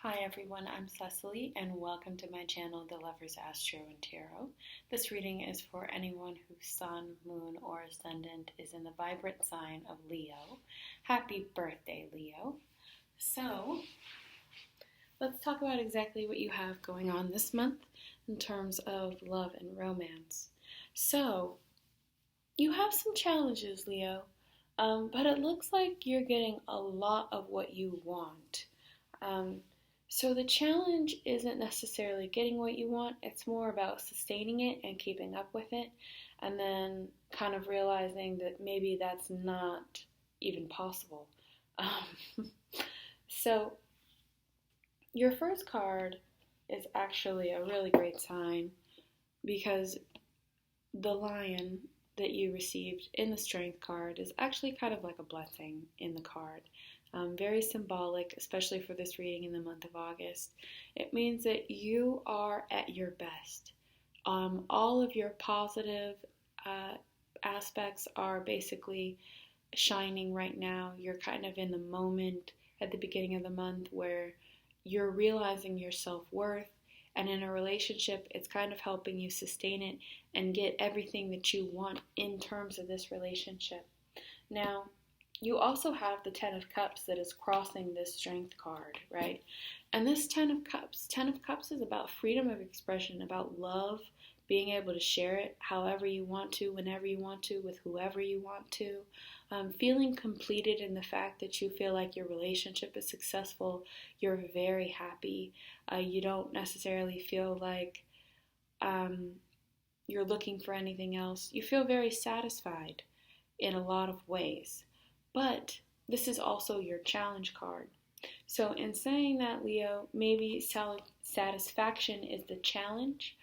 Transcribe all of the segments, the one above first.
Hi everyone, I'm Cecily and welcome to my channel, The Lover's Astro and Tarot. This reading is for anyone whose sun, moon, or ascendant is in the vibrant sign of Leo. Happy birthday, Leo. So, let's talk about exactly what you have going on this month in terms of love and romance. So, you have some challenges, Leo, but it looks like you're getting a lot of what you want. So the challenge isn't necessarily getting what you want, it's more about sustaining it and keeping up with it, and then kind of realizing that maybe that's not even possible. Um, so your first card is actually a really great sign because the lion that you received in the strength card is actually kind of like a blessing in the card. Very symbolic, especially for this reading in the month of August. It means that you are at your best. All of your positive aspects are basically shining right now. You're kind of in the moment at the beginning of the month where you're realizing your self-worth, and in a relationship, it's kind of helping you sustain it and get everything that you want in terms of this relationship. Now, you also have the Ten of Cups that is crossing this Strength card, right? And this Ten of Cups is about freedom of expression, about love, being able to share it however you want to, whenever you want to, with whoever you want to. Feeling completed in the fact that you feel like your relationship is successful, you're very happy. You don't necessarily feel like you're looking for anything else. You feel very satisfied in a lot of ways. But this is also your challenge card. So in saying that, Leo, maybe satisfaction is the challenge.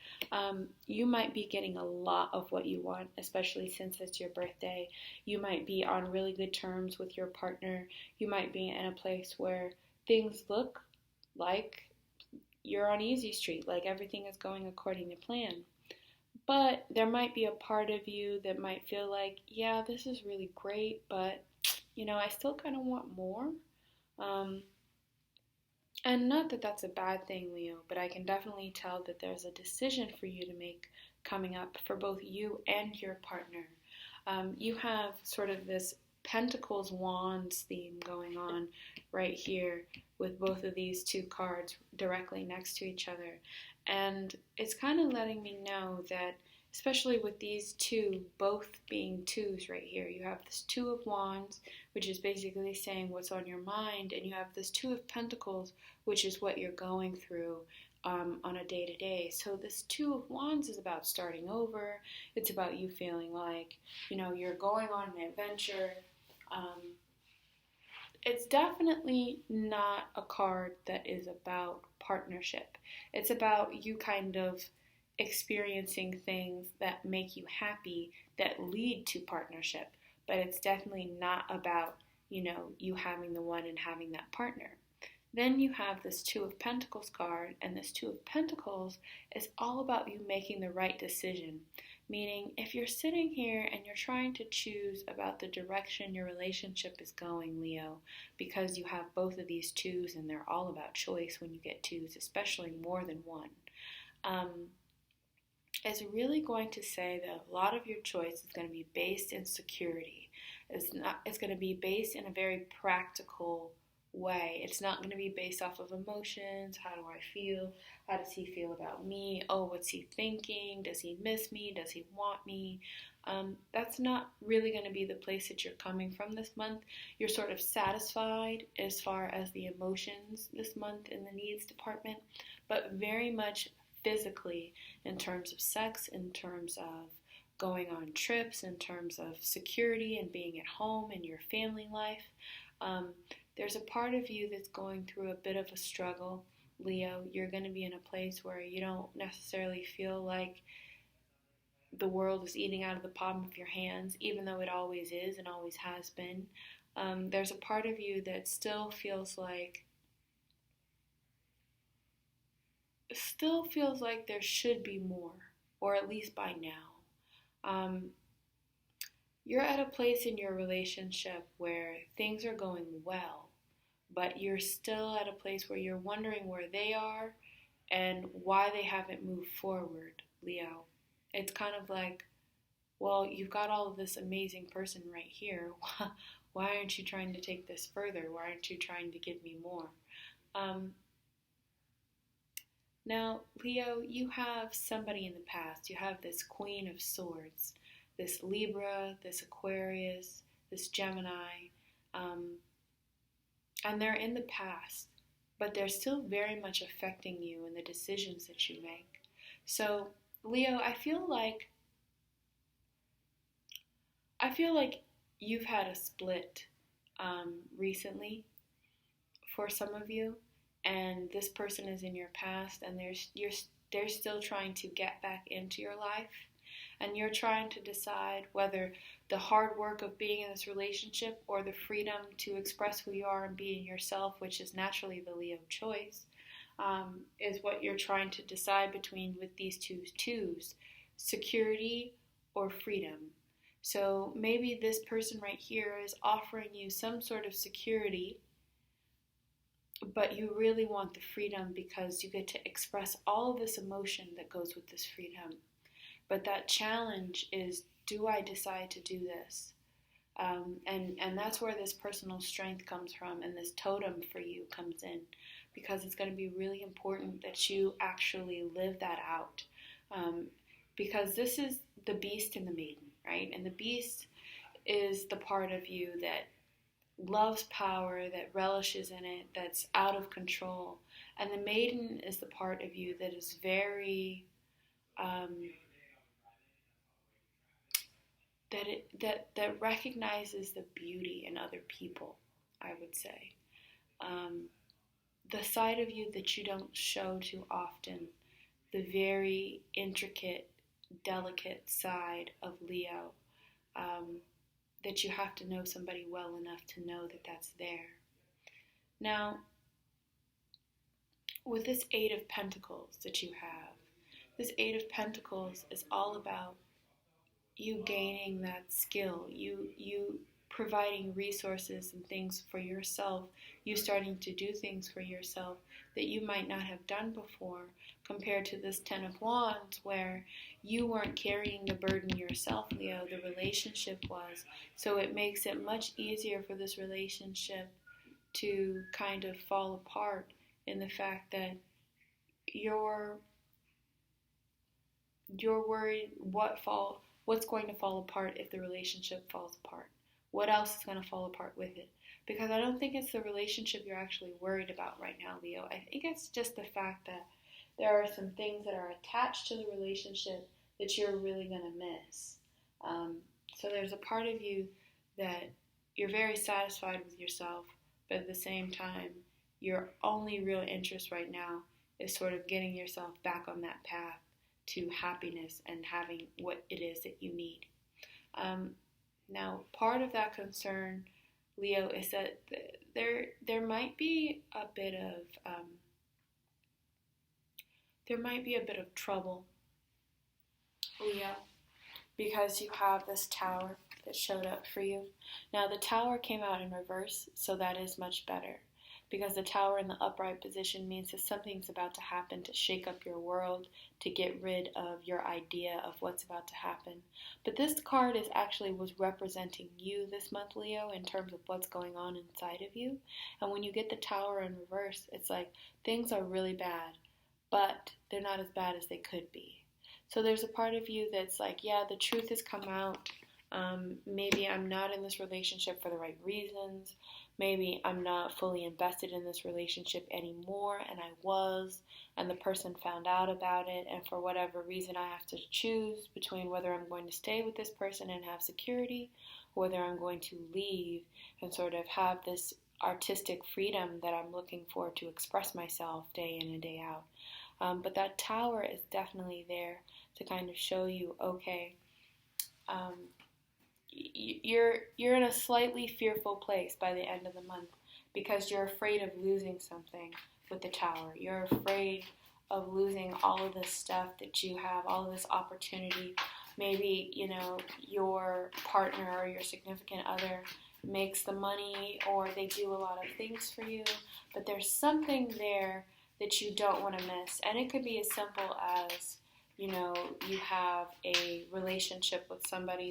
You might be getting a lot of what you want, especially since it's your birthday. You might be on really good terms with your partner. You might be in a place where things look like you're on easy street, like everything is going according to plan. But there might be a part of you that might feel like, yeah, this is really great, but I still kind of want more. And not that that's a bad thing, Leo, but I can definitely tell that there's a decision for you to make coming up for both you and your partner. You have sort of this Pentacles Wands theme going on right here with both of these two cards directly next to each other. And it's kind of letting me know that, especially with these two both being twos right here, you have this Two of Wands, which is basically saying what's on your mind, and you have this Two of Pentacles, which is what you're going through on a day-to-day. So this Two of Wands is about starting over. It's about you feeling like, you're going on an adventure. It's definitely not a card that is about partnership. It's about you kind of experiencing things that make you happy that lead to partnership. But it's definitely not about, you having the one and having that partner. Then you have this Two of Pentacles card, and this Two of Pentacles is all about you making the right decision. Meaning, if you're sitting here and you're trying to choose about the direction your relationship is going, Leo, because you have both of these twos and they're all about choice when you get twos, especially more than one, is really going to say that a lot of your choice is going to be based in security. It's going to be based in a very practical way. It's not going to be based off of emotions. How do I feel? How does he feel about me? Oh, what's he thinking? Does he miss me? Does he want me? That's not really going to be the place that you're coming from this month. You're sort of satisfied as far as the emotions this month in the needs department, but very much physically in terms of sex, in terms of going on trips, in terms of security and being at home in your family life. There's a part of you that's going through a bit of a struggle, Leo. You're going to be in a place where you don't necessarily feel like the world is eating out of the palm of your hands, even though it always is and always has been. There's a part of you that still feels like there should be more, or at least by now. You're at a place in your relationship where things are going well, but you're still at a place where you're wondering where they are and why they haven't moved forward, Leo. It's kind of like, well, you've got all of this amazing person right here. Why aren't you trying to take this further? Why aren't you trying to give me more? Now, Leo, you have somebody in the past. You have this Queen of Swords, this Libra, this Aquarius, this Gemini, and they're in the past, but they're still very much affecting you and the decisions that you make. So, Leo, I feel like you've had a split recently for some of you, and this person is in your past, and they're still trying to get back into your life, and you're trying to decide whether the hard work of being in this relationship or the freedom to express who you are and being yourself, which is naturally the Leo choice, is what you're trying to decide between with these two twos, security or freedom. So maybe this person right here is offering you some sort of security, but you really want the freedom because you get to express all of this emotion that goes with this freedom. But that challenge is, do I decide to do this? And that's where this personal strength comes from, and this totem for you comes in, because it's going to be really important that you actually live that out. Because this is the beast and the maiden, right? And the beast is the part of you that loves power, that relishes in it, that's out of control. And the maiden is the part of you that is very that recognizes the beauty in other people, I would say. The side of you that you don't show too often, the very intricate, delicate side of Leo, that you have to know somebody well enough to know that that's there. Now, with this Eight of Pentacles that you have, this Eight of Pentacles is all about you gaining that skill, you providing resources and things for yourself, you starting to do things for yourself that you might not have done before, compared to this Ten of Wands where you weren't carrying the burden yourself, Leo, the relationship was. So it makes it much easier for this relationship to kind of fall apart in the fact that you're worried what's going to fall apart if the relationship falls apart. What else is going to fall apart with it? Because I don't think it's the relationship you're actually worried about right now, Leo. I think it's just the fact that there are some things that are attached to the relationship that you're really going to miss. So there's a part of you that you're very satisfied with yourself, but at the same time, your only real interest right now is sort of getting yourself back on that path to happiness and having what it is that you need. Now, part of that concern, Leo, is that there might be a bit of trouble, Leo, because you have this Tower that showed up for you. Now, the Tower came out in reverse, so that is much better, because the Tower in the upright position means that something's about to happen to shake up your world, to get rid of your idea of what's about to happen. But this card was representing you this month, Leo, in terms of what's going on inside of you. And when you get the Tower in reverse, it's like things are really bad, but they're not as bad as they could be. So there's a part of you that's like, yeah, the truth has come out. Maybe I'm not in this relationship for the right reasons. Maybe I'm not fully invested in this relationship anymore, and I was, and the person found out about it, and for whatever reason I have to choose between whether I'm going to stay with this person and have security, or whether I'm going to leave and sort of have this artistic freedom that I'm looking for to express myself day in and day out. But that Tower is definitely there to kind of show you, okay, you're in a slightly fearful place by the end of the month because you're afraid of losing something with the Tower. You're afraid of losing all of this stuff that you have, all of this opportunity. Maybe, your partner or your significant other makes the money or they do a lot of things for you, but there's something there that you don't want to miss. And it could be as simple as, you have a relationship with somebody